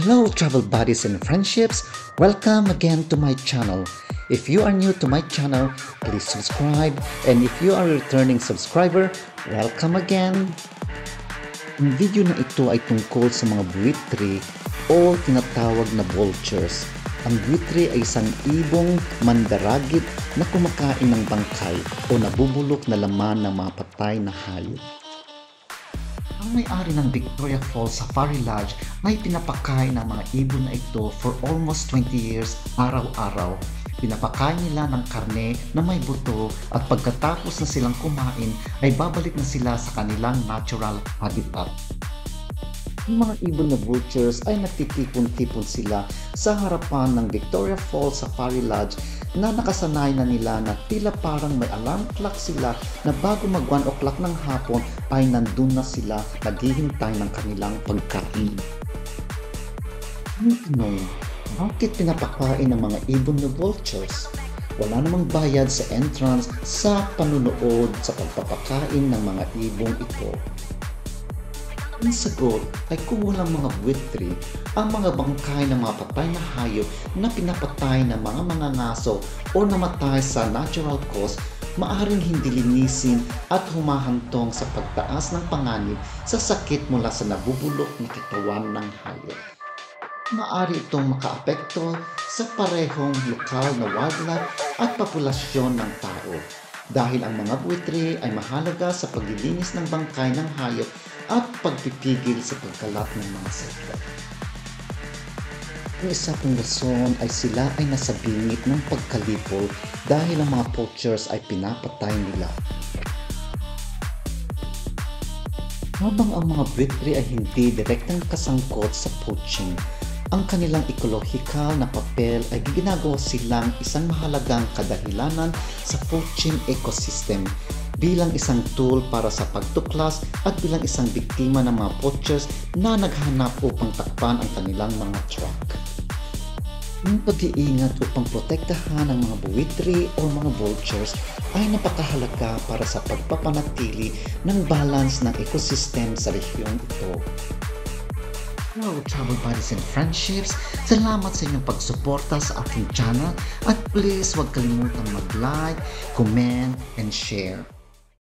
Hello travel buddies and friendships, welcome again to my channel. If you are new to my channel, please subscribe, and if you are a returning subscriber, welcome again. Ang video na ito ay tungkol sa mga buwitre o tinatawag na vultures. Ang buwitre ay isang ibong mandaragit na kumakain ng bangkay o nabubulok na laman ng mga patay na hayop. Ang may-ari ng Victoria Falls Safari Lodge ay pinapakain ng mga ibon na ito for almost 20 years araw-araw. Pinapakain nila ng karne na may buto at pagkatapos na silang kumain ay babalik na sila sa kanilang natural habitat. Ang mga ibon na vultures ay nagtitipon-tipon sila sa harapan ng Victoria Falls Safari Lodge na nakasanay na nila na tila parang may alarm clock sila na bago mag 1 o'clock ng hapon ay nandun na sila naghihintay ng kanilang pagkain. Ano? Bakit pinapakain ng mga ibon na vultures? Wala namang bayad sa entrance sa panunood sa pagpapakain ng mga ibong ito. Ang sagot ay kung walang mga buwitre, ang mga bangkay ng mga patay na hayop na pinapatay ng mga mangangaso o namatay sa natural cause, maaring hindi linisin at humahantong sa pagtaas ng panganib sa sakit mula sa nabubulok na katawan ng hayop. Maaari itong makaapekto sa parehong lokal na wildlife at populasyon ng tao. Dahil ang mga buwitre ay mahalaga sa paglilinis ng bangkay ng hayop at pagpipigil sa pagkalat ng mga sakit. Ang isa pang rason ay sila ay nasa bingit ng pagkalipol dahil ang mga poachers ay pinapatay nila. Habang ang mga buwitre ay hindi direktang kasangkot sa poaching, ang kanilang ekologikal na papel ay ginagawa silang isang mahalagang kadahilanan sa poaching ecosystem bilang isang tool para sa pagtuklas at bilang isang biktima ng mga poachers na naghanap upang takpan ang kanilang mga track. Ang pag-iingat upang protektahan ang mga buwitre o mga vultures ay napakahalaga para sa pagpapanatili ng balance ng ecosystem sa rehiyon ito. Hello travel buddies and friendships, salamat sa inyong pagsuporta sa aking channel at please huwag kalimutang mag-like, comment, and share.